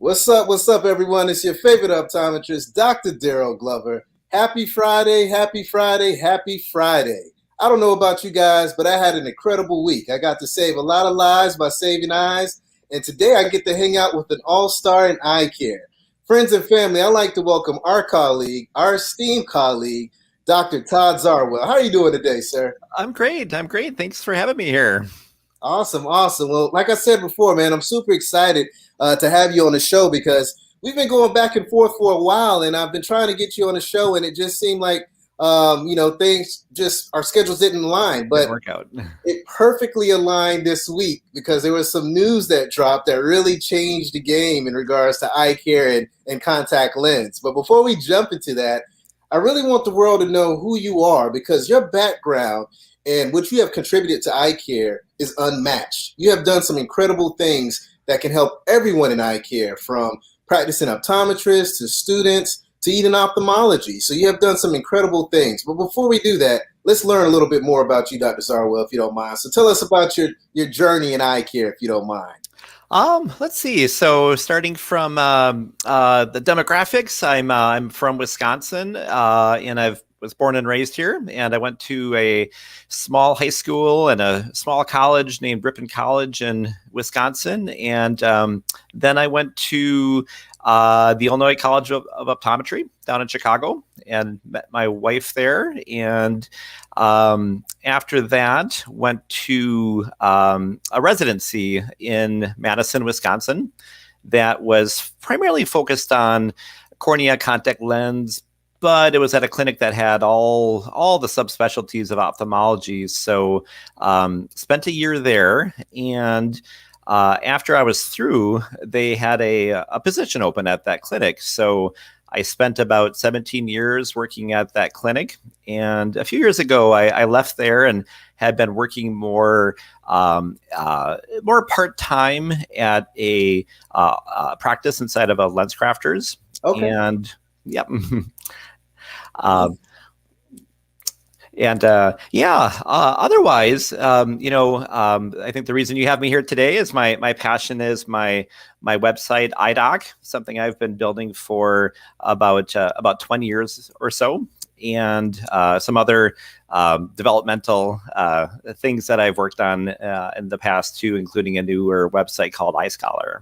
What's up, everyone? It's your favorite optometrist, Dr. Darryl Glover. Happy Friday, happy Friday, happy Friday. I don't know about you guys, but I had an incredible week. I got to save a lot of lives by saving eyes, and today I get to hang out with an all-star in eye care. Friends and family, I'd like to welcome our esteemed colleague, Dr. Todd Zarwell. How are you doing today, sir? I'm great. Thanks for having me here. Awesome. Well, like I said before, man, I'm super excited to have you on the show because we've been going back and forth for a while, and I've been trying to get you on the show, and it just seemed like, things just our schedules didn't align, but Didn't work out. it perfectly aligned this week because there was some news that dropped that really changed the game in regards to eye care and contact lens. But before we jump into that, I really want the world to know who you are because your background and what you have contributed to eye care is unmatched. You have done some incredible things that can help everyone in eye care, from practicing optometrists to students to even ophthalmology. So you have done some incredible things. But before we do that, let's learn a little bit more about you, Dr. Zarwell, if you don't mind. So tell us about your journey in eye care, if you don't mind. Let's see. So starting from the demographics, I'm from Wisconsin, and I was born and raised here. And I went to a small high school and a small college named Ripon College in Wisconsin. And then I went to the Illinois College of Optometry down in Chicago and met my wife there. And after that, went to a residency in Madison, Wisconsin, that was primarily focused on cornea contact lens, but it was at a clinic that had all the subspecialties of ophthalmology. So spent a year there, and after I was through, they had a position open at that clinic. So I spent about 17 years working at that clinic. And a few years ago, I left there and had been working more part-time at a practice inside of a Lens Crafters. Okay. And yep. Otherwise, I think the reason you have me here today is my passion is my website, EyeDock, something I've been building for about 20 years or so, and some other developmental things that I've worked on in the past too, including a newer website called Eye Scholar.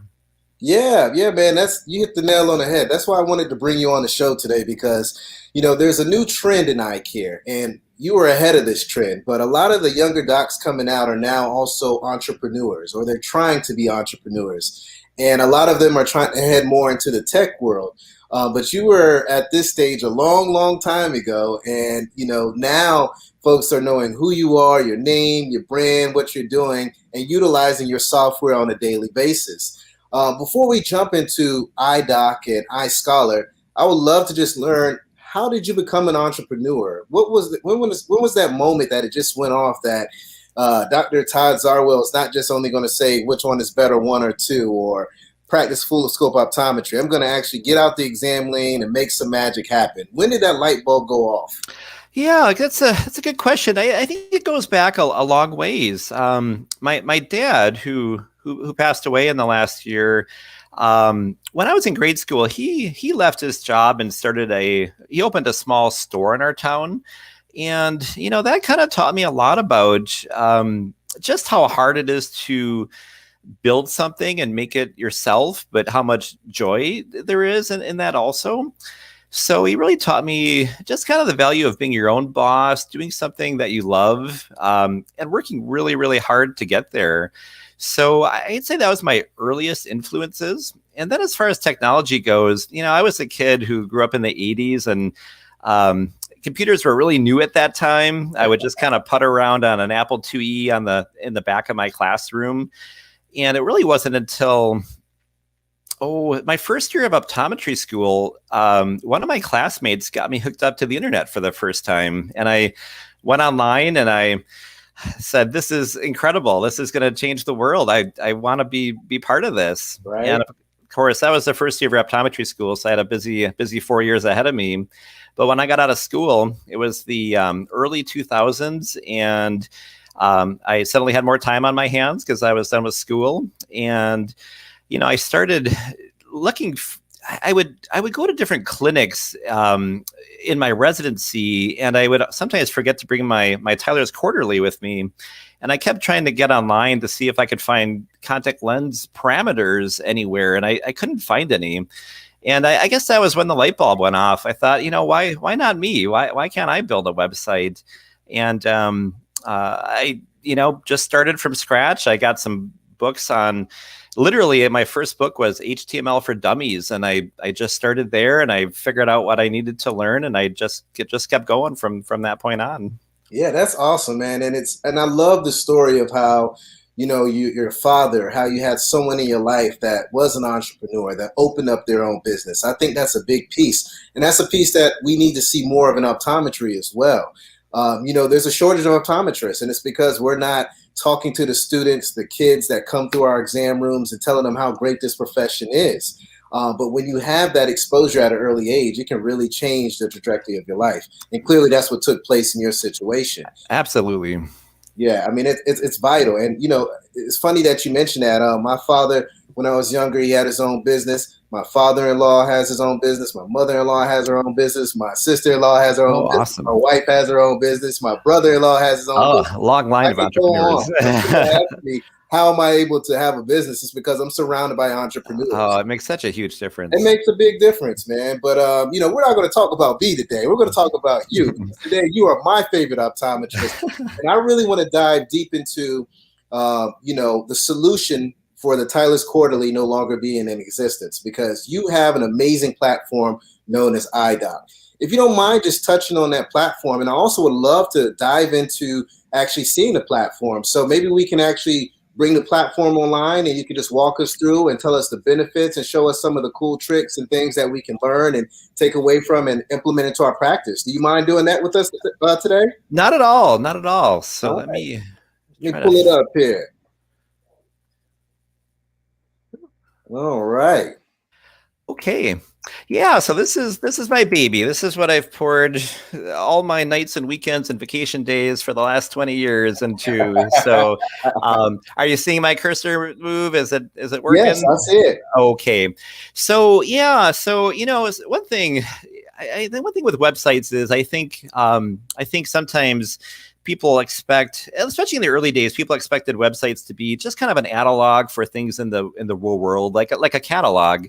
Yeah, man. You hit the nail on the head. That's why I wanted to bring you on the show today because, there's a new trend in eye care, and you were ahead of this trend. But a lot of the younger docs coming out are now also entrepreneurs, or they're trying to be entrepreneurs, and a lot of them are trying to head more into the tech world. But you were at this stage a long, long time ago, and now folks are knowing who you are, your name, your brand, what you're doing, and utilizing your software on a daily basis. Before we jump into EyeDock and Eye Scholar, I would love to just learn, how did you become an entrepreneur? When was that moment that it just went off that Dr. Todd Zarwell is not just only going to say which one is better, one or two, or practice full scope optometry. I'm going to actually get out the exam lane and make some magic happen. When did that light bulb go off? Yeah, that's a good question. I think it goes back a long ways. My dad, who passed away in the last year, when I was in grade school, he left his job and he opened a small store in our town. And, that kind of taught me a lot about just how hard it is to build something and make it yourself, but how much joy there is in that also. So he really taught me just kind of the value of being your own boss, doing something that you love, and working really, really hard to get there. So I'd say that was my earliest influences. And then as far as technology goes, I was a kid who grew up in the 80s, and computers were really new at that time. I would just kind of putter around on an Apple IIe in the back of my classroom. And it really wasn't until my first year of optometry school, one of my classmates got me hooked up to the internet for the first time. And I went online and I said, this is incredible. This is going to change the world. I want to be part of this. Right. And of course, that was the first year of optometry school. So I had a busy 4 years ahead of me. But when I got out of school, it was the early 2000s. And I suddenly had more time on my hands because I was done with school. And I started looking. I would go to different clinics in my residency, and I would sometimes forget to bring my Tyler's Quarterly with me. And I kept trying to get online to see if I could find contact lens parameters anywhere, and I couldn't find any. And I guess that was when the light bulb went off. I thought, why not me? Why can't I build a website? And I just started from scratch. I got some books on. Literally, my first book was HTML for Dummies, and I just started there, and I figured out what I needed to learn, and I just kept going from that point on. Yeah, that's awesome, man. And I love the story of how, your father, how you had someone in your life that was an entrepreneur that opened up their own business. I think that's a big piece. And that's a piece that we need to see more of in optometry as well. There's a shortage of optometrists, and it's because we're not talking to the students, the kids that come through our exam rooms and telling them how great this profession is. But when you have that exposure at an early age, it can really change the trajectory of your life. And clearly that's what took place in your situation. Absolutely. Yeah, I mean, it's vital. And, it's funny that you mentioned that. My father, when I was younger, he had his own business. My father-in-law has his own business. My mother-in-law has her own business. My sister-in-law has her own business. Awesome. My wife has her own business. My brother-in-law has his own business. Long line of entrepreneurs. How am I able to have a business? It's because I'm surrounded by entrepreneurs. Oh, it makes such a huge difference. It makes a big difference, man. But, we're not going to talk about me today. We're going to talk about you. Today, you are my favorite optometrist. And I really want to dive deep into, the solution for the Tyler's Quarterly no longer being in existence, because you have an amazing platform known as EyeDock. If you don't mind just touching on that platform, and I also would love to dive into actually seeing the platform. So maybe we can actually bring the platform online and you can just walk us through and tell us the benefits and show us some of the cool tricks and things that we can learn and take away from and implement into our practice. Do you mind doing that with us today? Not at all. Not at all. So let me pull it up here. All right. Okay. Yeah, so this is my baby. This is what I've poured all my nights and weekends and vacation days for the last 20 years into. So are you seeing my cursor move? Is it working? Yes, I see it. Okay. So yeah, one thing the one thing with websites is I think sometimes people expect, especially in the early days, people expected websites to be just kind of an analog for things in the real world, like a catalog.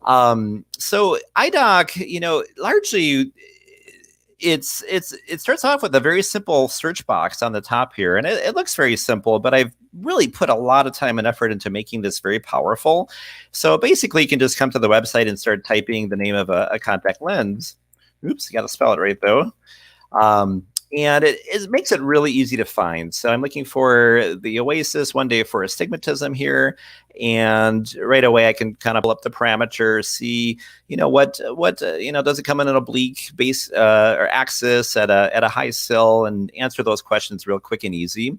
So EyeDock, largely it starts off with a very simple search box on the top here, and it looks very simple, but I've really put a lot of time and effort into making this very powerful. So basically you can just come to the website and start typing the name of a contact lens. Oops, you got to spell it right though. And it makes it really easy to find. So I'm looking for the Oasis, one day for astigmatism here. And right away I can kind of pull up the parameters, see, what does it come in an oblique base or axis at a high sill, and answer those questions real quick and easy.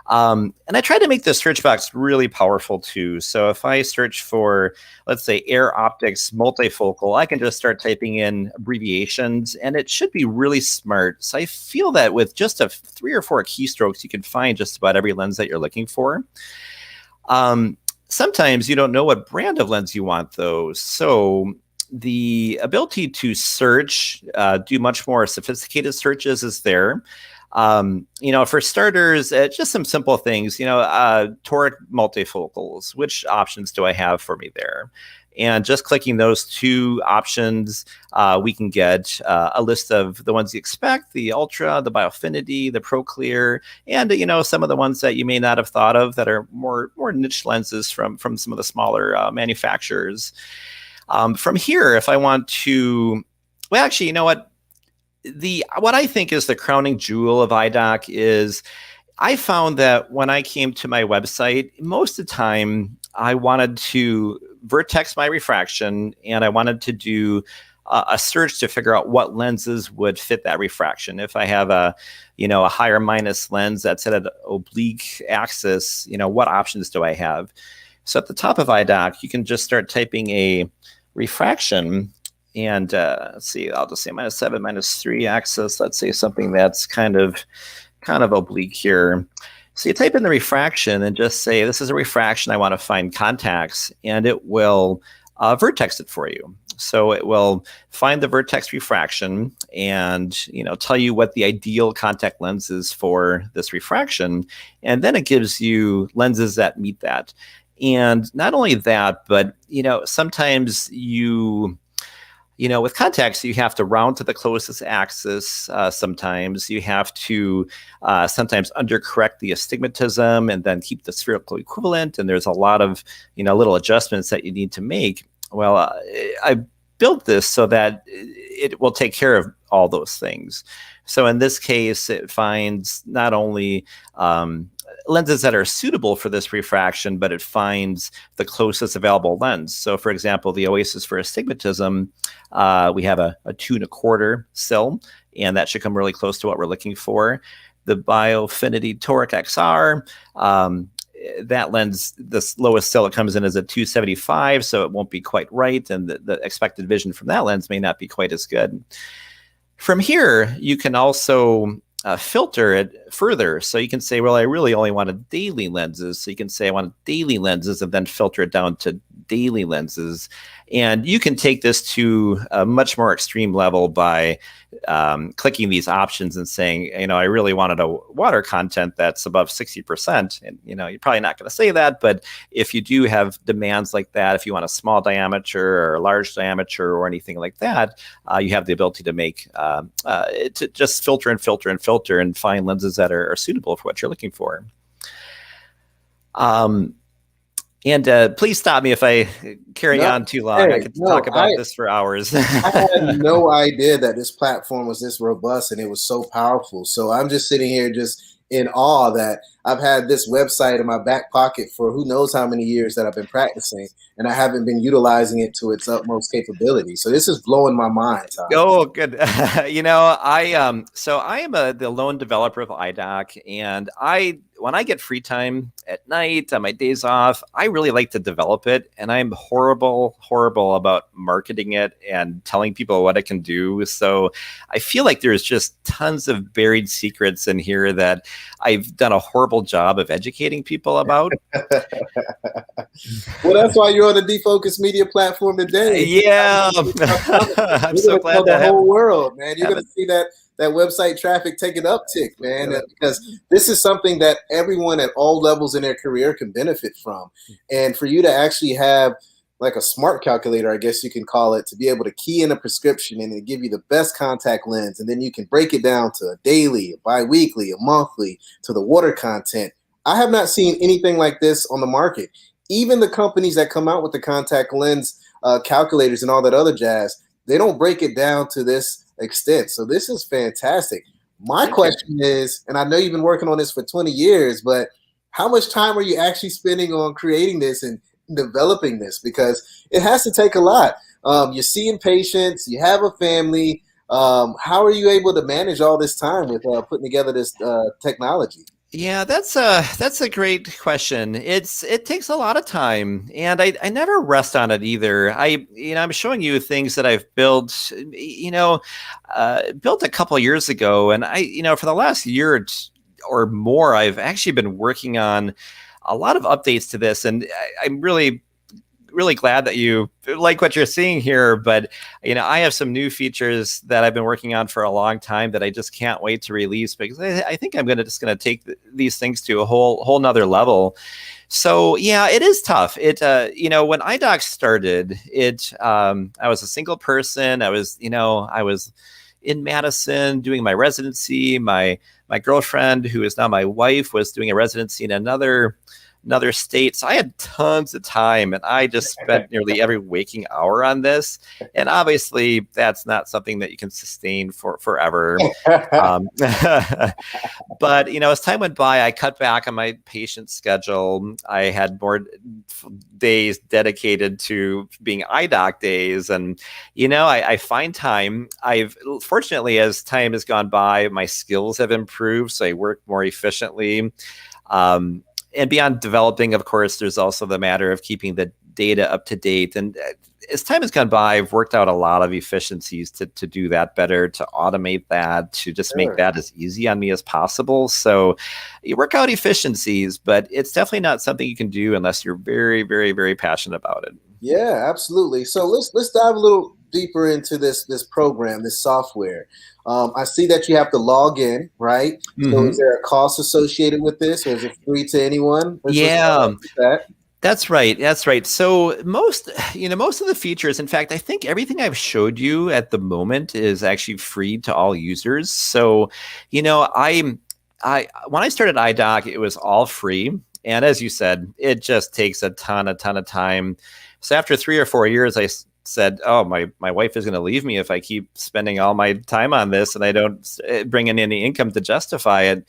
And I try to make the search box really powerful too. So if I search for, let's say, Air Optics multifocal, I can just start typing in abbreviations and it should be really smart. So I feel that with just 3 or 4 keystrokes, you can find just about every lens that you're looking for. Sometimes you don't know what brand of lens you want though. So the ability to search, do much more sophisticated searches is there. For starters, just some simple things, toric multifocals, which options do I have for me there? And just clicking those 2 options, we can get a list of the ones you expect, the Ultra, the Biofinity, the ProClear, and, some of the ones that you may not have thought of that are more niche lenses from some of the smaller manufacturers. From here, if I want to, well, actually, you know what? What I think is the crowning jewel of EyeDock is I found that when I came to my website, most of the time I wanted to vertex my refraction and I wanted to do a search to figure out what lenses would fit that refraction. If I have a higher minus lens that's at an oblique axis, what options do I have? So at the top of EyeDock, you can just start typing a refraction. And let's see, I'll just say -7, -3 axis. Let's say something that's kind of oblique here. So you type in the refraction and just say, this is a refraction. I want to find contacts. And it will vertex it for you. So it will find the vertex refraction and tell you what the ideal contact lens is for this refraction, and then it gives you lenses that meet that. And not only that, but sometimes with contacts, you have to round to the closest axis. Sometimes you have to sometimes undercorrect the astigmatism and then keep the spherical equivalent. And there's a lot of little adjustments that you need to make. Well, I built this so that it will take care of all those things. So in this case, it finds not only lenses that are suitable for this refraction, but it finds the closest available lens. So for example, the Oasis for Astigmatism, we have a 2.25 sill, and that should come really close to what we're looking for. The Biofinity Toric XR, that lens, the lowest sill it comes in is a 275, so it won't be quite right, and the expected vision from that lens may not be quite as good. From here, you can also filter it further. So you can say, well, I really only wanted daily lenses. So you can say I want daily lenses and then filter it down to daily lenses. And you can take this to a much more extreme level by clicking these options and saying, I really wanted a water content that's above 60%. And, you're probably not going to say that, but if you do have demands like that, if you want a small diameter or a large diameter or anything like that, you have the ability to make, to just filter and filter and filter and find lenses that are suitable for what you're looking for. And please stop me if I carry on too long. I could talk about this for hours. I had no idea that this platform was this robust and it was so powerful. So I'm just sitting here just in awe that I've had this website in my back pocket for who knows how many years that I've been practicing, and I haven't been utilizing it to its utmost capability. So this is blowing my mind, Todd. Oh, good. I am the lone developer of EyeDock, and when I get free time at night on my days off, I really like to develop it, and I'm horrible about marketing it and telling people what it can do. So I feel like there's just tons of buried secrets in here that I've done a horrible job of educating people about. Well, that's why you're on the Defocus Media platform today. Yeah. I'm so glad to the whole world, man. You're going to see that website traffic take an uptick, man, because this is something that everyone at all levels in their career can benefit from. And for you to actually have like a smart calculator, I guess you can call it, to be able to key in a prescription and it give you the best contact lens, and then you can break it down to a daily, a bi-weekly, a monthly, to the water content. I have not seen anything like this on the market. Even the companies that come out with the contact lens calculators and all that other jazz, they don't break it down to this extent. So this is fantastic. My question is, and I know you've been working on this for 20 years, but how much time are you actually spending on creating this and developing this? Because it has to take a lot. You're seeing patients, you have a family. How are you able to manage all this time with putting together this technology? Yeah, that's a great question. It takes a lot of time, and I never rest on it either. I'm showing you things that I've built, built a couple of years ago, and for the last year or more, I've actually been working on a lot of updates to this, and I'm really glad that you like what you're seeing here. But I have some new features that I've been working on for a long time that I just can't wait to release, because I think I'm just gonna take these things to a whole nother level. So yeah, it is tough. When EyeDock started, I was a single person. I was in Madison doing my residency. My girlfriend, who is now my wife, was doing a residency in another state. So I had tons of time, and I just spent nearly every waking hour on this. And obviously that's not something that you can sustain for forever. But, as time went by, I cut back on my patient schedule. I had more days dedicated to being EyeDock days. And, I find time. Fortunately, as time has gone by, my skills have improved. So I work more efficiently. And beyond developing, of course, there's also the matter of keeping the data up to date. And as time has gone by, I've worked out a lot of efficiencies to do that better, to automate that, to just make that as easy on me as possible. So you work out efficiencies, but it's definitely not something you can do unless you're very, very, very passionate about it. Yeah, absolutely. So let's dive a little deeper into this program, this software. I see that you have to log in, right? So is Hmm. there a cost associated with this, or is it free to anyone? Let's start Yeah. off with that. That's right. That's right. So most of the features, in fact, I think everything I've showed you at the moment is actually free to all users. So, I when I started iDoc, it was all free, and as you said, it just takes a ton of time. So after 3 or 4 years, said, "Oh, my wife is going to leave me if I keep spending all my time on this, and I don't bring in any income to justify it."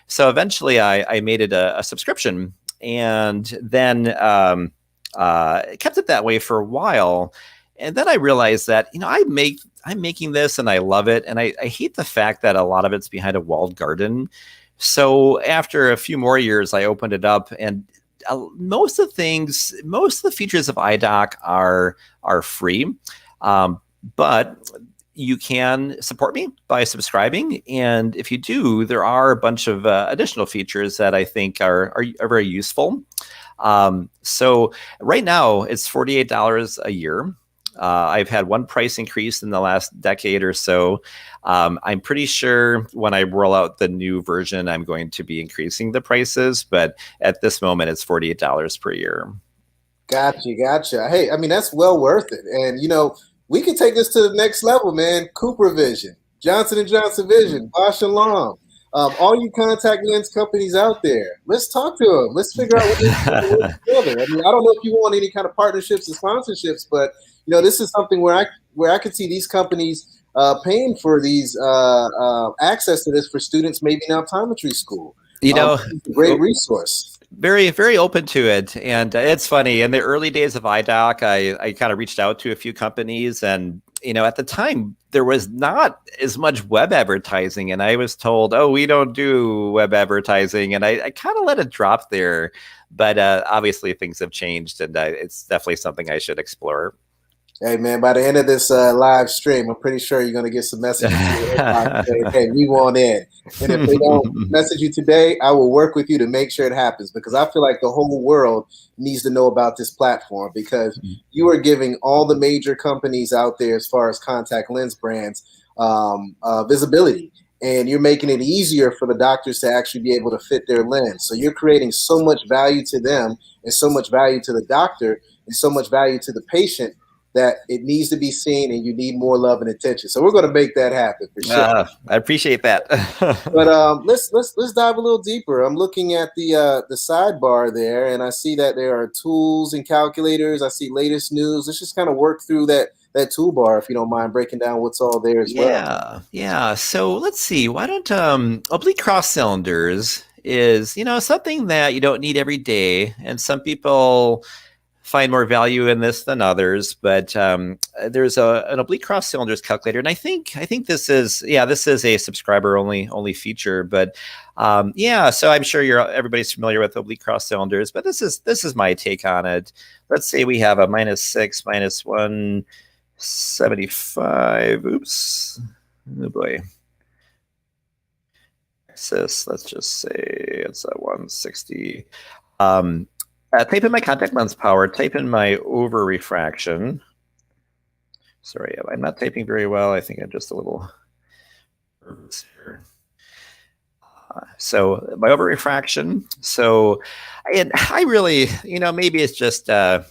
So eventually, I made it a subscription, and then kept it that way for a while. And then I realized that I'm making this and I love it, and I hate the fact that a lot of it's behind a walled garden. So after a few more years, I opened it up, and most of the features of iDoc are free, but you can support me by subscribing. And if you do, there are a bunch of additional features that I think are very useful. So right now it's $48 a year. I've had one price increase in the last decade or so. I'm pretty sure when I roll out the new version, I'm going to be increasing the prices, but at this moment, it's $48 per year. Gotcha, gotcha. Hey, I mean that's well worth it, and we can take this to the next level, man. Cooper Vision, Johnson and Johnson Vision, Bosch and Lomb, all you contact lens companies out there. Let's talk to them. Let's figure out what we can work together. I mean, I don't know if you want any kind of partnerships and sponsorships, but this is something where I could see these companies paying for these access to this for students, maybe in optometry school. You know, It's a great resource. very, very open to it. And it's funny, in the early days of iDoc, I kind of reached out to a few companies, and at the time there was not as much web advertising, and I was told, oh, we don't do web advertising, and I kind of let it drop there. But obviously things have changed, and it's definitely something I should explore. Hey man, by the end of this live stream, I'm pretty sure you're going to get some messages to your inbox saying, "Hey, we want in." And if they don't message you today, I will work with you to make sure it happens, because I feel like the whole world needs to know about this platform, because you are giving all the major companies out there, as far as contact lens brands, visibility, and you're making it easier for the doctors to actually be able to fit their lens. So you're creating so much value to them, and so much value to the doctor, and so much value to the patient, that it needs to be seen, and you need more love and attention. So we're going to make that happen for sure. I appreciate that. But let's dive a little deeper. I'm looking at the sidebar there, and I see that there are tools and calculators. I see latest news. Let's just kind of work through that toolbar, if you don't mind breaking down what's all there as well. Yeah. So let's see. Why don't oblique cross cylinders is something that you don't need every day, and some people find more value in this than others, but there's an oblique cross cylinders calculator, and I think this is a subscriber only feature, but so I'm sure everybody's familiar with oblique cross cylinders, but this is my take on it. Let's say we have a -6, -175. Oops, oh boy. Let's just say it's a 160. Type in my contact lens power, type in my over refraction. Sorry, I'm not typing very well. I think I'm just a little nervous here. So my over refraction. So I really, maybe it's just, I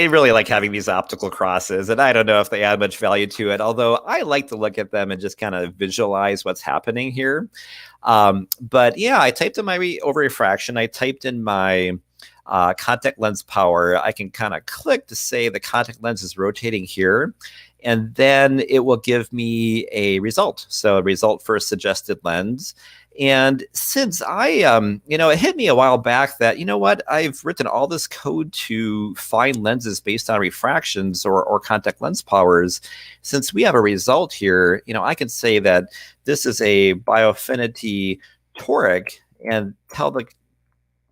really like having these optical crosses, and I don't know if they add much value to it, although I like to look at them and just kind of visualize what's happening here. But yeah, I typed in my over refraction. I typed in my contact lens power. I can kind of click to say the contact lens is rotating here, and then it will give me a result. So a result for a suggested lens. And since it hit me a while back that, I've written all this code to find lenses based on refractions or contact lens powers. Since we have a result here, I can say that this is a bioaffinity toric and tell the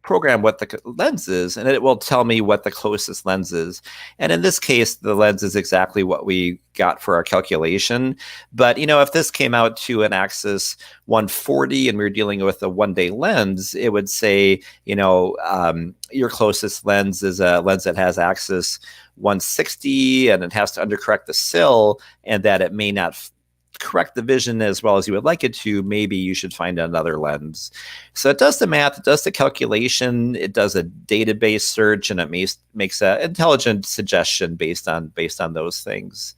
program what the lens is, and it will tell me what the closest lens is. And in this case, the lens is exactly what we got for our calculation. But, if this came out to an axis 140 and we were dealing with a 1-day lens, it would say, your closest lens is a lens that has axis 160 and it has to undercorrect the sill, and that it may not correct the vision as well as you would like it to. Maybe you should find another lens. So it does the math, it does the calculation, it does a database search, and it makes an intelligent suggestion based on those things.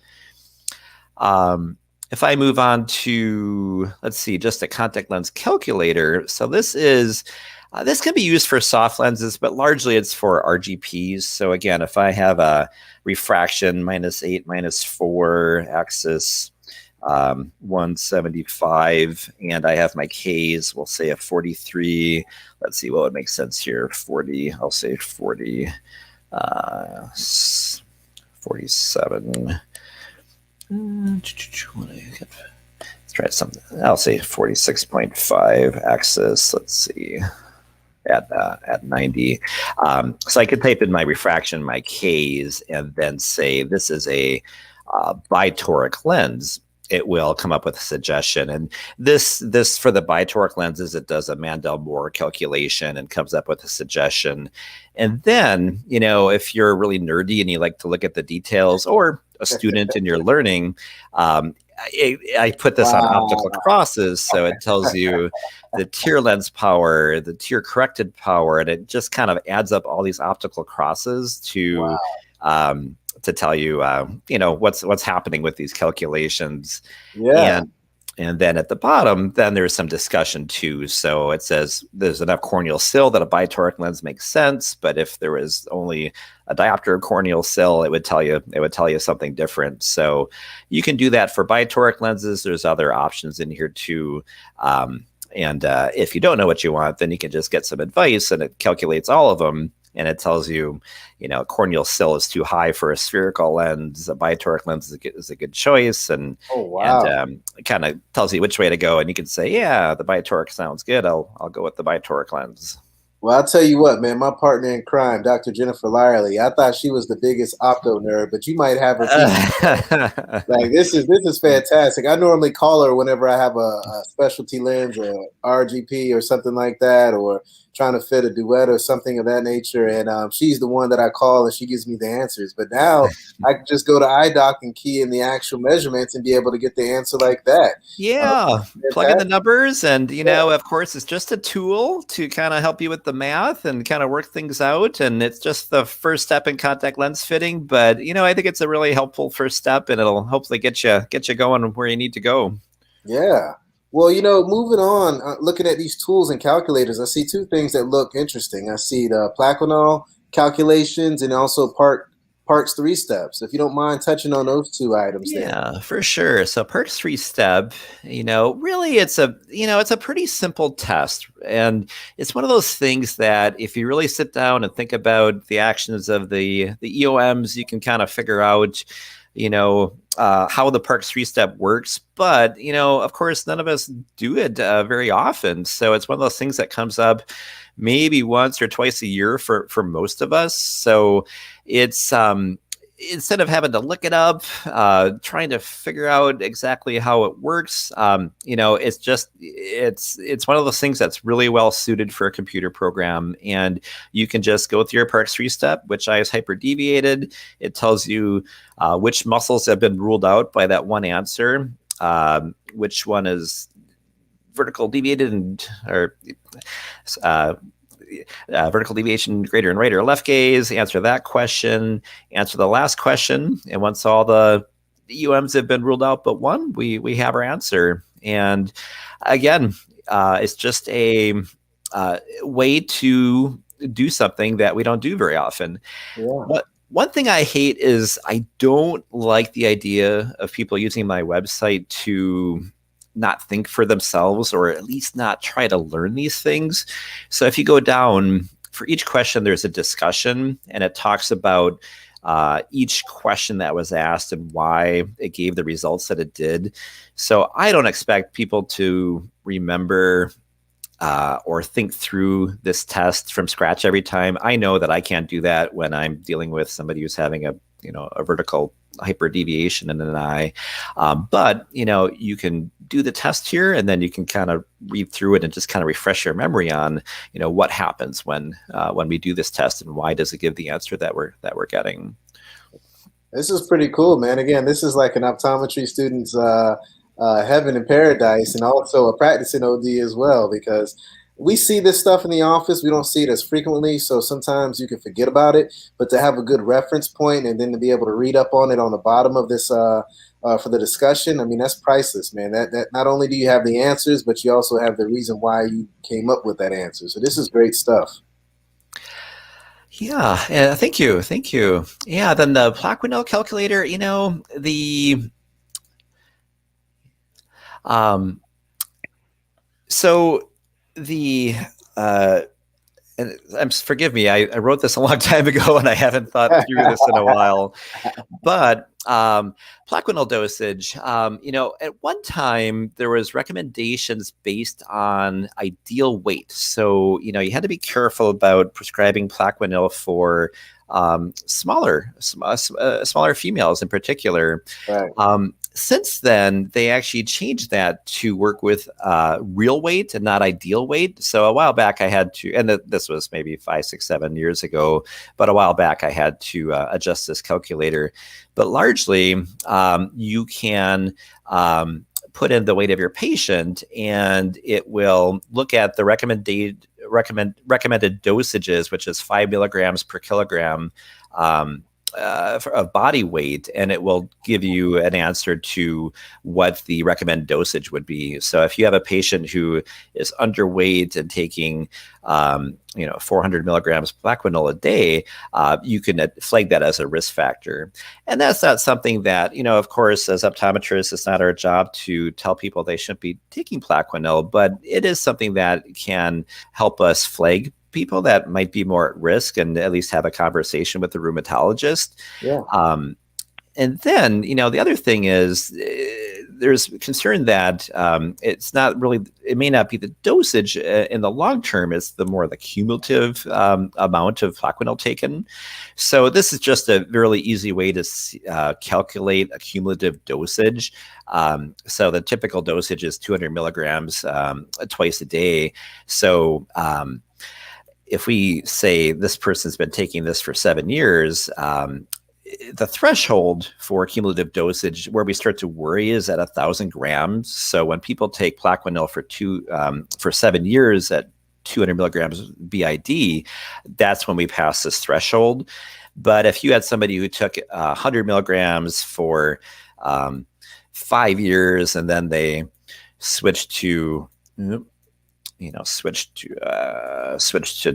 If I move on to, let's see, just a contact lens calculator. So this can be used for soft lenses, but largely it's for RGPs. So again, if I have a refraction -8, -4 axis 175, and I have my Ks, we'll say a 43. Let's see what would make sense here. 40, I'll say 40, 47. Let's try something. I'll say 46.5 axis. Let's see. At 90. So I could type in my refraction, my Ks, and then say this is a bitoric lens. It will come up with a suggestion. And this for the bitoric lenses, it does a Mandel-Moore calculation and comes up with a suggestion. And then, if you're really nerdy and you like to look at the details, or a student and you're learning, I put this on optical crosses, so it tells you the tear lens power, the tear corrected power, and it just kind of adds up all these optical crosses to tell you, what's happening with these calculations. Yeah. And then at the bottom, then there's some discussion too. So it says there's enough corneal sill that a bitoric lens makes sense, but if there was only a diopter of corneal sill, it would tell you something different. So you can do that for bitoric lenses. There's other options in here too. And if you don't know what you want, then you can just get some advice, and it calculates all of them. And it tells you, corneal sill is too high for a spherical lens. A bitoric lens is a good choice. And, it kind of tells you which way to go. And you can say, yeah, the bitoric sounds good. I'll go with the bitoric lens. Well, I'll tell you what, man, my partner in crime, Dr. Jennifer Lyerly, I thought she was the biggest opto nerd, but you might have her. Like, this is fantastic. I normally call her whenever I have a specialty lens or RGP or something like that, or trying to fit a duet or something of that nature. And she's the one that I call, and she gives me the answers. But now I can just go to EyeDock and key in the actual measurements and be able to get the answer like that. Yeah. Plug in the numbers, and, of course, it's just a tool to kind of help you with the math and kind of work things out. And it's just the first step in contact lens fitting. But, I think it's a really helpful first step, and it'll hopefully get you going where you need to go. Yeah. Well, moving on, looking at these tools and calculators, I see two things that look interesting. I see the Plaquenil calculations and also Park's 3-steps. If you don't mind touching on those two items. Yeah, for sure. So Park's 3-step, really it's a pretty simple test. And it's one of those things that if you really sit down and think about the actions of the EOMs, you can kind of figure out, how the Park's 3-step works. But, of course, none of us do it very often. So it's one of those things that comes up maybe once or twice a year for most of us. So it's instead of having to look it up, trying to figure out exactly how it works, it's one of those things that's really well suited for a computer program. And you can just go through your Park's 3-step, which eye is hyperdeviated. It tells you which muscles have been ruled out by that one answer, which one is vertical deviated vertical deviation greater in right or left gaze, answer that question, answer the last question. And once all the EUMs have been ruled out but one, we have our answer. And again, it's just a way to do something that we don't do very often. Yeah. But one thing I hate is I don't like the idea of people using my website to not think for themselves, or at least not try to learn these things. So if you go down, for each question, there's a discussion, and it talks about each question that was asked and why it gave the results that it did. So I don't expect people to remember or think through this test from scratch every time. I know that I can't do that when I'm dealing with somebody who's having a vertical hyperdeviation in an eye. But, you can do the test here, and then you can kind of read through it and just kind of refresh your memory on, what happens when we do this test, and why does it give the answer that we're getting. This is pretty cool, man. Again, this is like an optometry student's heaven and paradise, and also a practicing OD as well, because we see this stuff in the office. We don't see it as frequently, so sometimes you can forget about it. But to have a good reference point and then to be able to read up on it on the bottom of this for the discussion, I mean, that's priceless, man. That not only do you have the answers, but you also have the reason why you came up with that answer. So this is great stuff. Yeah, thank you. Yeah, then the Plaquenil calculator, so the and forgive me, I wrote this a long time ago and I haven't thought through this in a while. But Plaquenil dosage, at one time there was recommendations based on ideal weight. So, you had to be careful about prescribing Plaquenil for smaller females in particular. Right. Since then, they actually changed that to work with real weight and not ideal weight. So a while back I had to, and this was maybe 5, 6, 7 years ago, but a while back I had to adjust this calculator. But largely, you can put in the weight of your patient, and it will look at the recommended dosages, which is 5 milligrams per kilogram of body weight, and it will give you an answer to what the recommended dosage would be. So if you have a patient who is underweight and taking 400 milligrams Plaquenil a day, you can flag that as a risk factor. And that's not something that, of course, as optometrists, it's not our job to tell people they shouldn't be taking Plaquenil, but it is something that can help us flag people that might be more at risk and at least have a conversation with the rheumatologist. Yeah. And then, the other thing is there's concern that it may not be the dosage in the long term, it's the more the cumulative amount of Plaquenil taken. So this is just a really easy way to calculate a cumulative dosage. So the typical dosage is 200 milligrams twice a day. So if we say this person's been taking this for 7 years, the threshold for cumulative dosage where we start to worry is at 1,000 grams. So when people take Plaquenil for 7 years at 200 milligrams BID, that's when we pass this threshold. But if you had somebody who took 100 milligrams for 5 years and then they switched to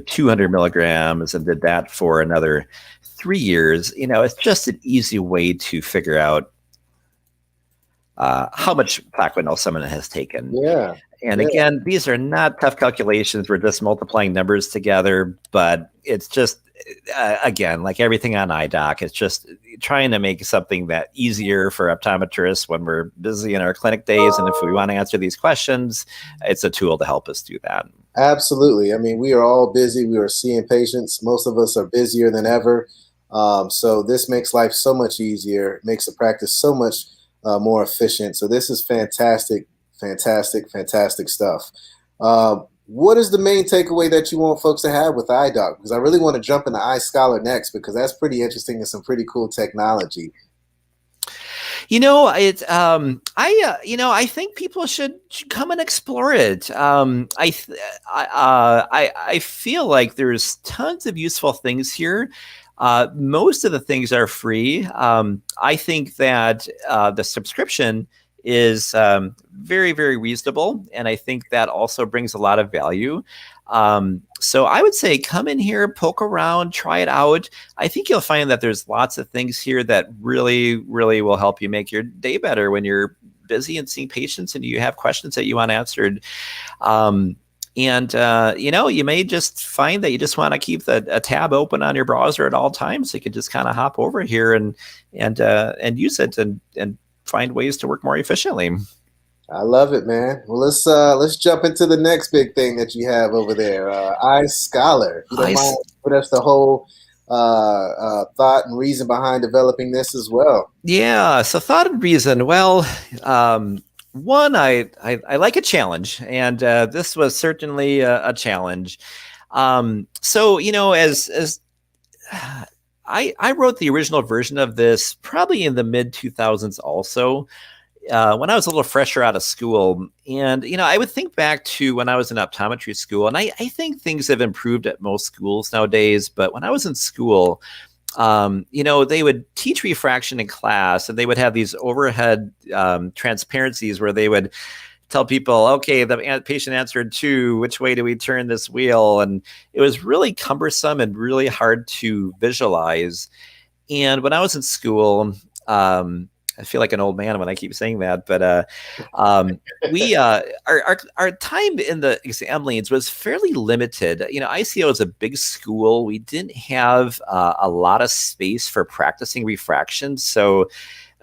200 milligrams and did that for another 3 years, it's just an easy way to figure out how much Plaquenil someone has taken. Yeah. And again, these are not tough calculations. We're just multiplying numbers together, but it's just, again, like everything on EyeDock, it's just trying to make something that easier for optometrists when we're busy in our clinic days. And if we want to answer these questions, it's a tool to help us do that. Absolutely. I mean, we are all busy. We are seeing patients. Most of us are busier than ever. So this makes life so much easier, makes the practice so much more efficient. So this is fantastic stuff. What is the main takeaway that you want folks to have with EyeDock? Because I really want to jump into Eye Scholar next, because that's pretty interesting and some pretty cool technology. I think people should come and explore it. I feel like there's tons of useful things here. Most of the things are free. I think that the subscription is very, very reasonable. And I think that also brings a lot of value. So I would say come in here, poke around, try it out. I think you'll find that there's lots of things here that really, really will help you make your day better when you're busy and seeing patients and you have questions that you want answered. You may just find that you just want to keep a tab open on your browser at all times. So you can just kind of hop over here and use it and find ways to work more efficiently. I love it, man. Well, let's jump into the next big thing that you have over there, Eye Scholar. If you don't I mind, s- put us the whole thought and reason behind developing this as well. yeah. So thought and reason. Well, one, I like a challenge, and this was certainly a challenge. So as I wrote the original version of this probably in the mid 2000s also, when I was a little fresher out of school. And, I would think back to when I was in optometry school, and I think things have improved at most schools nowadays. But when I was in school, they would teach refraction in class, and they would have these overhead transparencies where they would tell people, okay, the patient answered two, which way do we turn this wheel? And it was really cumbersome and really hard to visualize. And when I was in school, I feel like an old man when I keep saying that, but we our time in the exam lanes was fairly limited. ICO is a big school. We didn't have a lot of space for practicing refraction, so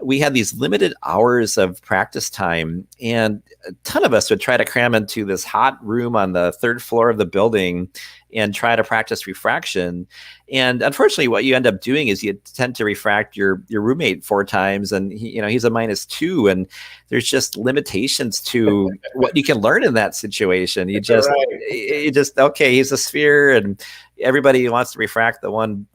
we had these limited hours of practice time, and a ton of us would try to cram into this hot room on the third floor of the building and try to practice refraction. And unfortunately, what you end up doing is you tend to refract your roommate four times, and he's a -2, and there's just limitations to what you can learn in that situation. You just okay, he's a sphere, and everybody wants to refract the one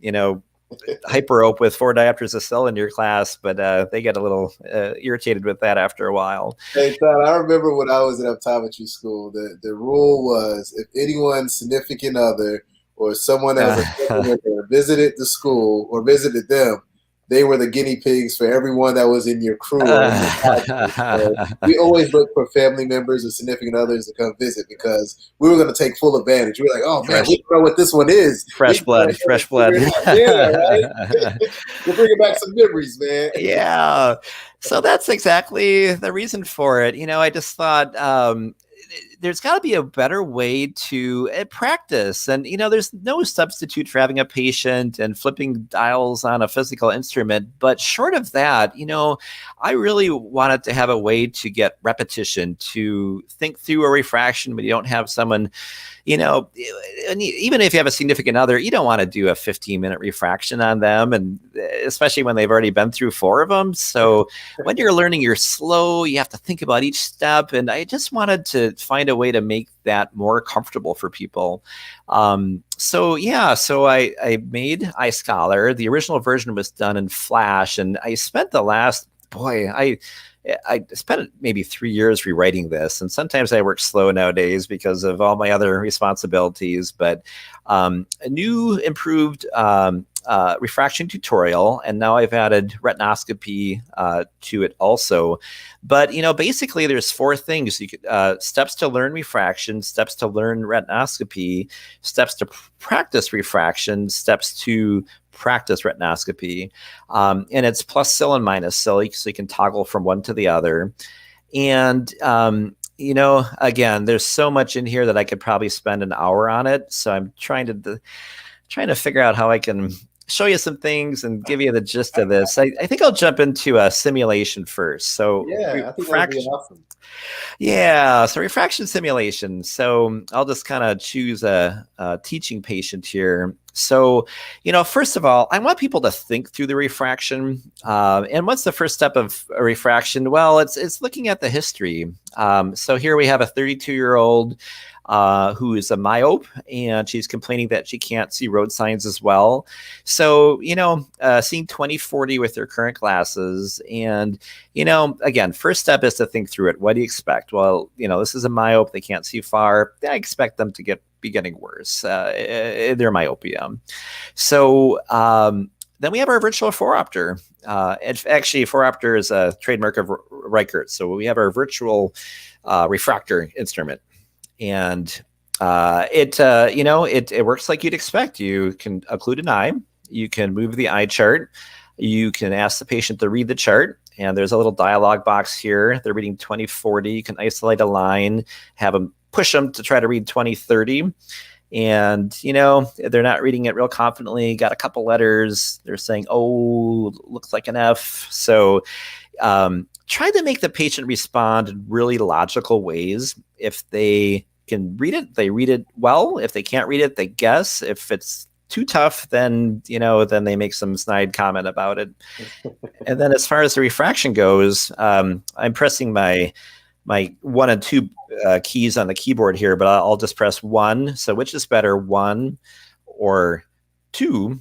hyperope with 4 diopters of cell in your class, but they get a little irritated with that after a while. Hey, Todd, I remember when I was in optometry school, the rule was if anyone's significant other or someone as a family member visited the school or visited them, they were the guinea pigs for everyone that was in your crew or in your classes. So we always looked for family members or significant others to come visit because we were going to take full advantage. We were like, oh man, fresh, we don't know what this one is. fresh blood, fresh blood. Yeah, right. We're bringing back some memories, man. Yeah. So that's exactly the reason for it. I just thought there's got to be a better way to practice. And, there's no substitute for having a patient and flipping dials on a physical instrument. But short of that, I really wanted to have a way to get repetition, to think through a refraction when you don't have someone. Even if you have a significant other, you don't want to do a 15-minute refraction on them, and especially when they've already been through 4 of them. So when you're learning, you're slow, you have to think about each step, and I just wanted to find a way to make that more comfortable for people. So I made iScholar. The original version was done in Flash, and I spent the last, I spent maybe 3 years rewriting this, and sometimes I work slow nowadays because of all my other responsibilities. But a new improved refraction tutorial, and now I've added retinoscopy to it also. But basically, there's 4 things: steps to learn refraction, steps to learn retinoscopy, steps to practice refraction, steps to practice retinoscopy, and it's plus cell and minus cell, so you can toggle from one to the other. And again, there's so much in here that I could probably spend an hour on it. So I'm trying to figure out how I can show you some things and give you the gist of this. I think I'll jump into a simulation first. So Yeah, I think that would be awesome. Yeah, so refraction simulation. So I'll just kind of choose a teaching patient here. So, first of all, I want people to think through the refraction. And what's the first step of a refraction? Well, it's looking at the history. So here we have a 32-year-old who is a myope, and she's complaining that she can't see road signs as well. So, seeing 20/40 with her current glasses. And, again, first step is to think through it. What do you expect? Well, this is a myope. They can't see far. I expect them to be getting worse. Their myopia. So, then we have our virtual phoropter. Actually, phoropter is a trademark of Reichert. So we have our virtual refractor instrument. And it works like you'd expect. You can occlude an eye. You can move the eye chart. You can ask the patient to read the chart. And there's a little dialog box here. They're reading 20/40. You can isolate a line, have them push them to try to read 20/30. and they're not reading it real confidently, got a couple letters, they're saying, oh, looks like an F. So try to make the patient respond in really logical ways. If they can read it, they read it well. If they can't read it, they guess. If it's too tough, then then they make some snide comment about it. And then as far as the refraction goes, I'm pressing my 1 and 2 keys on the keyboard here, but I'll just press 1. So which is better, 1 or 2?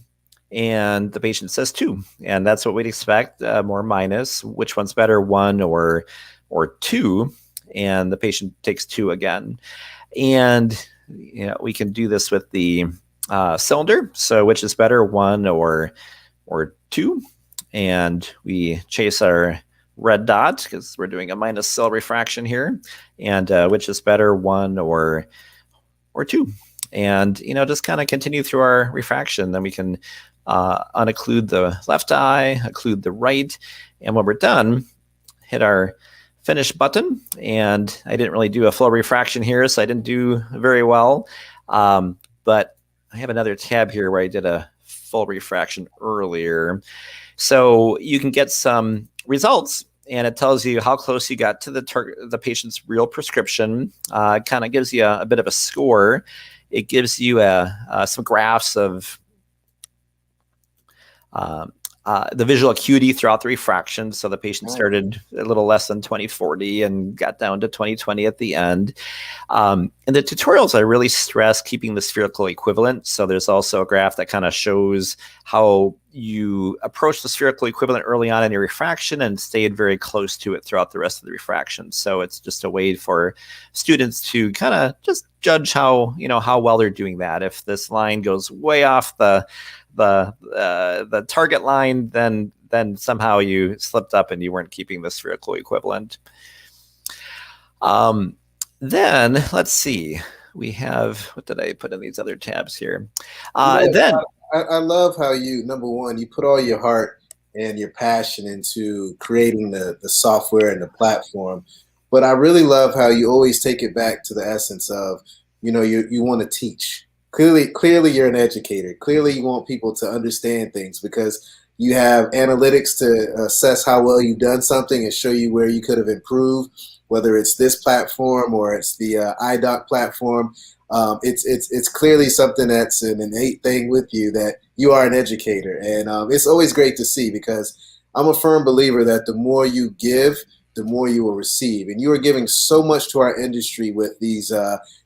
And the patient says 2, and that's what we'd expect, more minus. Which one's better, 1 or 2? And the patient takes 2 again. And we can do this with the cylinder. So which is better, 1 or 2? And we chase our red dot because we're doing a minus cell refraction here. And which is better, 1 or 2? And just kind of continue through our refraction. Then we can unocclude the left eye, occlude the right, and when we're done, hit our finish button. And I didn't really do a full refraction here, so I didn't do very well. But I have another tab here where I did a full refraction earlier. So you can get some results, and it tells you how close you got to the patient's real prescription. It kind of gives you a bit of a score. It gives you some graphs of the visual acuity throughout the refraction. So the patient started a little less than 20/40 and got down to 20/20 at the end. In the tutorials, I really stress keeping the spherical equivalent. So there's also a graph that kind of shows how you approach the spherical equivalent early on in your refraction and stayed very close to it throughout the rest of the refraction. So it's just a way for students to kind of just judge how well they're doing that. If this line goes way off the target line, then somehow you slipped up and you weren't keeping the spherical equivalent. Then let's see, we have, what did I put in these other tabs here? I love how number one, you put all your heart and your passion into creating the software and the platform. But I really love how you always take it back to the essence of, you want to teach. Clearly you're an educator. Clearly you want people to understand things because you have analytics to assess how well you've done something and show you where you could have improved, whether it's this platform or it's the EyeDock platform. It's clearly something that's an innate thing with you, that you are an educator. And it's always great to see, because I'm a firm believer that the more you give, the more you will receive. And you are giving so much to our industry with these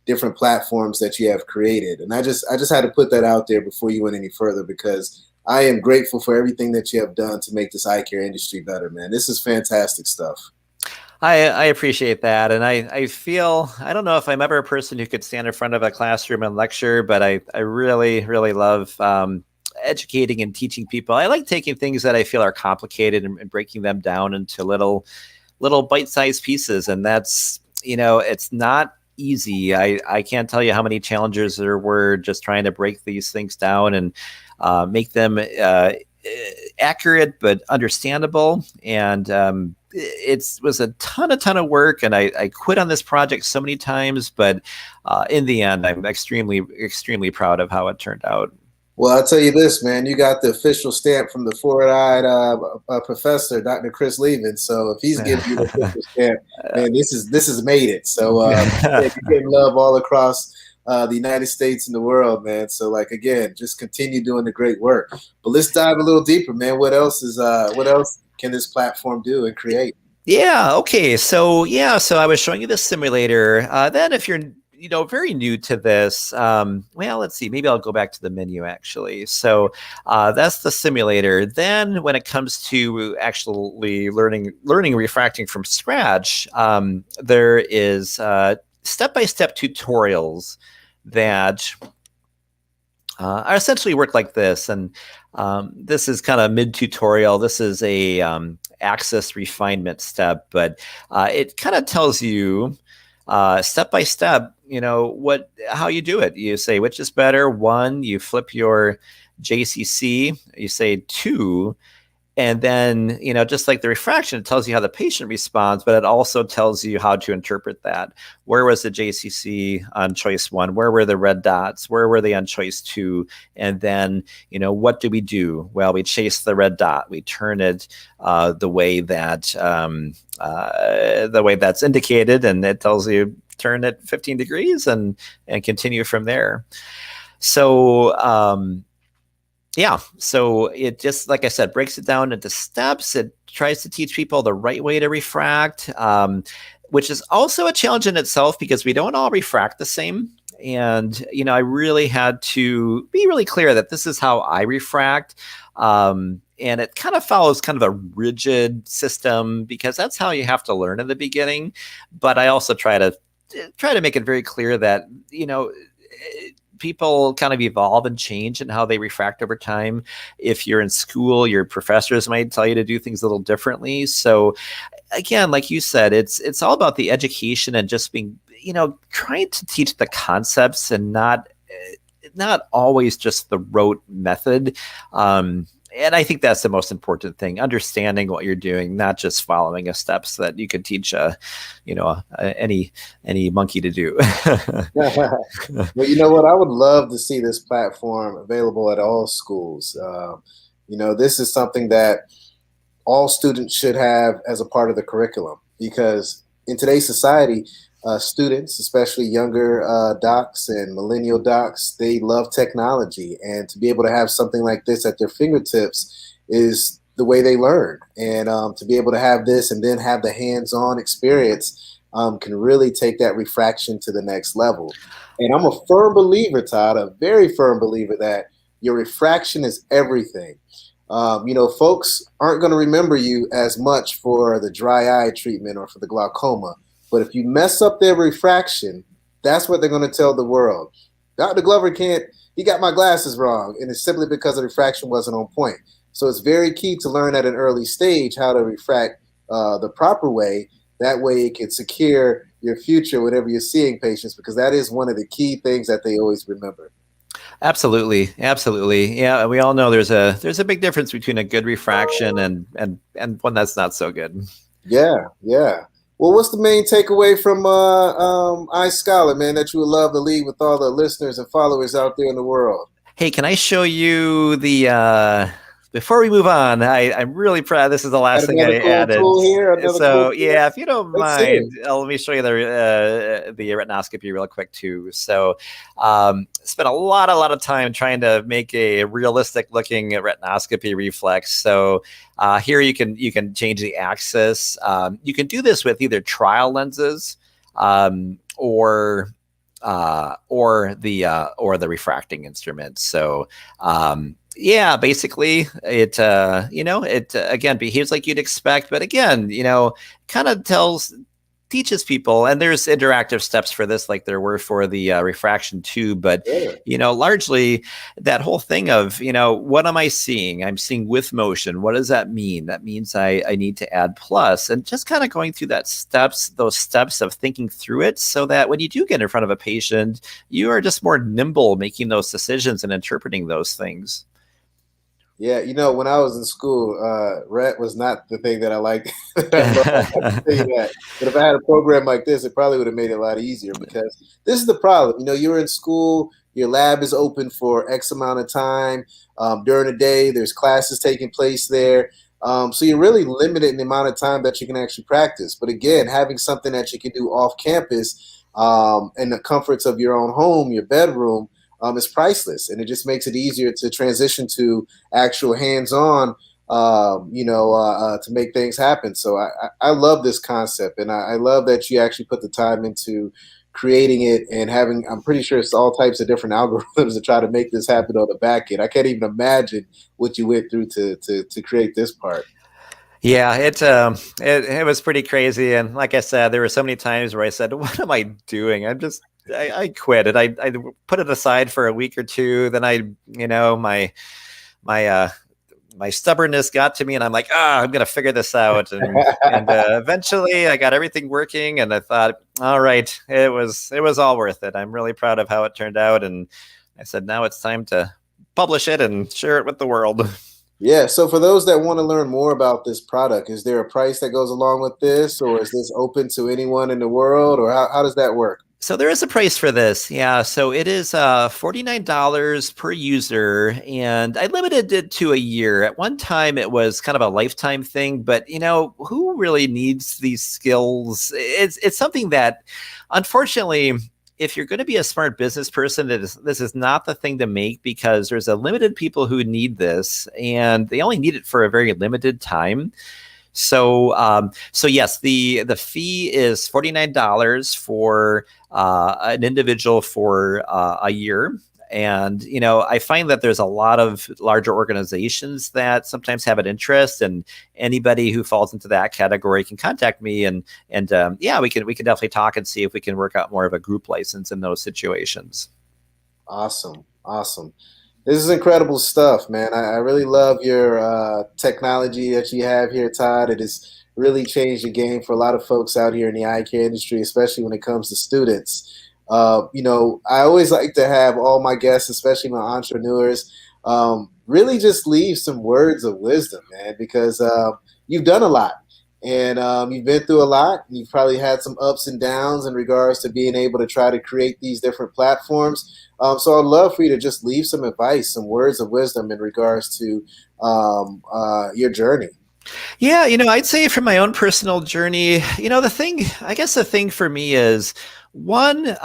different platforms that you have created. And I just had to put that out there before you went any further, because I am grateful for everything that you have done to make this eye care industry better, man. This is fantastic stuff. I appreciate that. And I feel, I don't know if I'm ever a person who could stand in front of a classroom and lecture, but I really, really love educating and teaching people. I like taking things that I feel are complicated and breaking them down into little bite-sized pieces. And that's, it's not easy. I can't tell you how many challenges there were just trying to break these things down and make them accurate but understandable. And it was a ton of work, and I quit on this project so many times, but in the end, I'm extremely proud of how it turned out. Well, I'll tell you this, man. You got the official stamp from the forward-eyed professor, Dr. Chris Levin. So if he's giving you the official stamp, man, this has made it. So you're getting love all across the United States and the world, man. So again, just continue doing the great work. But let's dive a little deeper, man. What else can this platform do and create? Yeah. Okay. So I was showing you the simulator. Then if you're very new to this, well, let's see, maybe I'll go back to the menu actually. So that's the simulator. Then when it comes to actually learning refracting from scratch, there is step-by-step tutorials that are essentially work like this. And this is kind of mid-tutorial. This is a axis refinement step, but it kind of tells you step by step, how you do it. You say, which is better? 1, you flip your JCC, you say 2, And then, just like the refraction, it tells you how the patient responds, but it also tells you how to interpret that. Where was the JCC on choice 1? Where were the red dots? Where were they on choice 2? And then, what do we do? Well, we chase the red dot. We turn it the way that's indicated, and it tells you turn it 15 degrees and continue from there. So, so it just, like I said, breaks it down into steps. It tries to teach people the right way to refract, which is also a challenge in itself because we don't all refract the same. And, I really had to be really clear that this is how I refract. And it kind of follows kind of a rigid system because that's how you have to learn in the beginning. But I also try to make it very clear that, people kind of evolve and change in how they refract over time. If you're in school, your professors might tell you to do things a little differently. So again, like you said, it's all about the education and just being, trying to teach the concepts and not always just the rote method. And I think that's the most important thing, understanding what you're doing, not just following a steps that you could teach, any monkey to do. Well, you know what? I would love to see this platform available at all schools. This is something that all students should have as a part of the curriculum because in today's society, students, especially younger docs and millennial docs, they love technology, and to be able to have something like this at their fingertips is the way they learn. And to be able to have this and then have the hands-on experience can really take that refraction to the next level. And I'm a firm believer, Todd, a very firm believer that your refraction is everything. Folks aren't going to remember you as much for the dry eye treatment or for the glaucoma. But if you mess up their refraction, that's what they're going to tell the world. Dr. Glover he got my glasses wrong. And it's simply because the refraction wasn't on point. So it's very key to learn at an early stage how to refract the proper way. That way it can secure your future whenever you're seeing patients, because that is one of the key things that they always remember. Absolutely. Yeah, we all know there's a big difference between a good refraction and one that's not so good. Yeah. Well, what's the main takeaway from Eye Scholar, man, that you would love to leave with all the listeners and followers out there in the world? Hey, can I show you before we move on, I'm really proud. This is the last thing I added. Tool here, so cool yeah, if you don't mind, let me show you the retinoscopy real quick too. So spent a lot of time trying to make a realistic looking retinoscopy reflex. So here you can change the axis. You can do this with either trial lenses or the refracting instrument. So yeah, basically it again behaves like you'd expect, but again, kind of teaches people, and there's interactive steps for this like there were for the refraction too, but largely that whole thing of what am I seeing? I'm seeing with motion. What does that mean? That means I need to add plus, and just kind of going through those steps of thinking through it, so that when you do get in front of a patient, you are just more nimble making those decisions and interpreting those things. Yeah, when I was in school, RET was not the thing that I liked. But if I had a program like this, it probably would have made it a lot easier, because this is the problem. You're in school, your lab is open for X amount of time. During the day, there's classes taking place there. So you're really limited in the amount of time that you can actually practice. But again, having something that you can do off campus in the comforts of your own home, your bedroom, is priceless, and it just makes it easier to transition to actual hands-on, to make things happen. So I love this concept, and I love that you actually put the time into creating it and I'm pretty sure it's all types of different algorithms to try to make this happen on the back end. I can't even imagine what you went through to create this part. Yeah, it was pretty crazy, and like I said, there were so many times where I said, "What am I doing?" I quit it. I put it aside for a week or two. Then my stubbornness got to me, and I'm like, I'm gonna figure this out. And eventually, I got everything working, and I thought, all right, it was all worth it. I'm really proud of how it turned out, and I said, now it's time to publish it and share it with the world. Yeah. So for those that want to learn more about this product, is there a price that goes along with this, or is this open to anyone in the world, or how does that work? So there is a price for this. Yeah. So it is $49 per user, and I limited it to a year. At one time, it was kind of a lifetime thing, but who really needs these skills? It's something that, unfortunately, if you're going to be a smart business person, this is not the thing to make, because there's a limited people who need this, and they only need it for a very limited time. So yes, the fee is $49 for an individual for a year. And I find that there's a lot of larger organizations that sometimes have an interest, and anybody who falls into that category can contact me, and yeah, we can definitely talk and see if we can work out more of a group license in those situations. Awesome. Awesome. This is incredible stuff, man. I really love your technology that you have here, Todd. It has really changed the game for a lot of folks out here in the eye care industry, especially when it comes to students. I always like to have all my guests, especially my entrepreneurs, really just leave some words of wisdom, man, because you've done a lot, and you've been through a lot, and you've probably had some ups and downs in regards to being able to try to create these different platforms. So I'd love for you to just leave some advice, some words of wisdom in regards to your journey. Yeah, I'd say from my own personal journey, the thing for me is, one,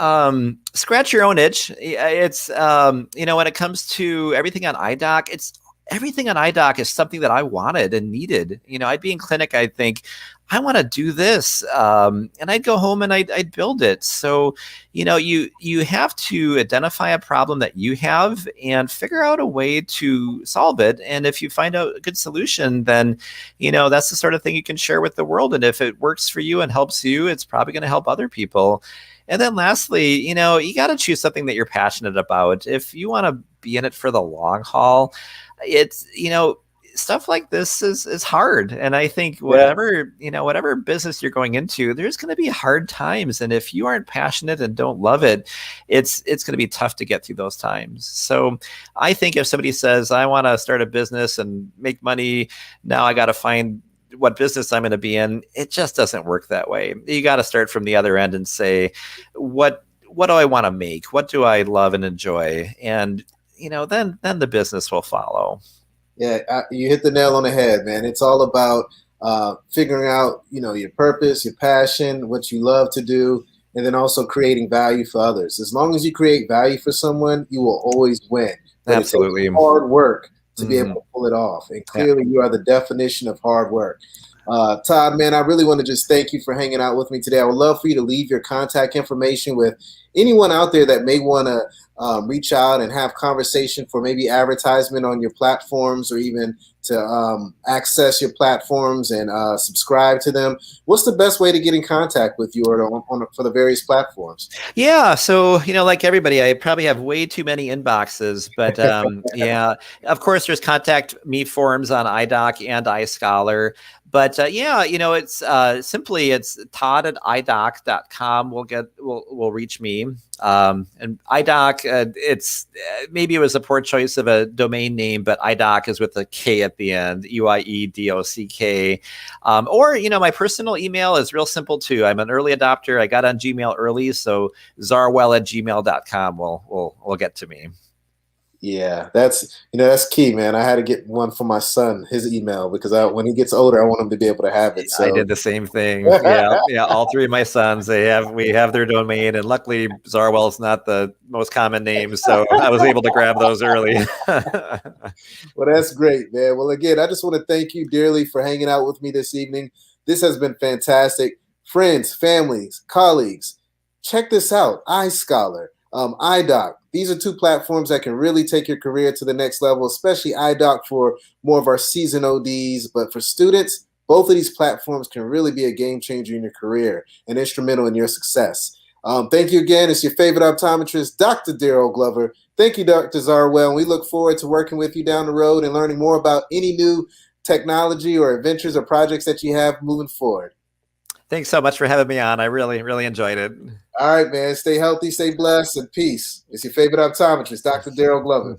scratch your own itch. It's, when it comes to everything on iDoc, everything on iDoc is something that I wanted and needed. I'd be in clinic, I'd think, I want to do this. And I'd go home and I'd build it. So, you have to identify a problem that you have and figure out a way to solve it. And if you find out a good solution, then, that's the sort of thing you can share with the world. And if it works for you and helps you, it's probably going to help other people. And then lastly, you got to choose something that you're passionate about. If you want to be in it for the long haul, it's, stuff like this is hard. And I think Yeah. whatever business you're going into, there's going to be hard times. And if you aren't passionate and don't love it, it's going to be tough to get through those times. So I think if somebody says, I want to start a business and make money, now I got to find what business I'm going to be in, it just doesn't work that way. You got to start from the other end and say, what do I want to make? What do I love and enjoy? And, then the business will follow. Yeah, you hit the nail on the head, man. It's all about figuring out, your purpose, your passion, what you love to do, and then also creating value for others. As long as you create value for someone, you will always win. But Absolutely. it takes hard work to be Mhm. able to pull it off. And clearly, you are the definition of hard work. Todd, man, I really want to just thank you for hanging out with me today. I would love for you to leave your contact information with anyone out there that may want to reach out and have conversation for maybe advertisement on your platforms, or even to access your platforms and subscribe to them. What's the best way to get in contact with you, or for the various platforms? Yeah. So, like everybody, I probably have way too many inboxes, but yeah, of course, there's contact me forums on iDoc and iScholar. But yeah, it's it's Todd at eyedoc.com. Will reach me. And iDoc, maybe it was a poor choice of a domain name, but iDoc is with a K at the end, UIEDOCK. Or, my personal email is real simple too. I'm an early adopter. I got on Gmail early, so zarwell@gmail.com will get to me. Yeah, that's key, man. I had to get one for my son, his email, because when he gets older, I want him to be able to have it. I So did the same thing. Yeah. All three of my sons, we have their domain, and luckily Zarwell is not the most common name, so I was able to grab those early. Well, that's great, man. Well, again, I just want to thank you dearly for hanging out with me this evening. This has been fantastic. Friends, families, colleagues, check this out. iScholar, iDoc. These are two platforms that can really take your career to the next level, especially iDoc for more of our seasoned ODs. But for students, both of these platforms can really be a game changer in your career and instrumental in your success. Thank you again. It's your favorite optometrist, Dr. Darryl Glover. Thank you, Dr. Zarwell. And we look forward to working with you down the road and learning more about any new technology or adventures or projects that you have moving forward. Thanks so much for having me on. I really, really enjoyed it. All right, man. Stay healthy, stay blessed, and peace. It's your favorite optometrist, Dr. Darryl Glover.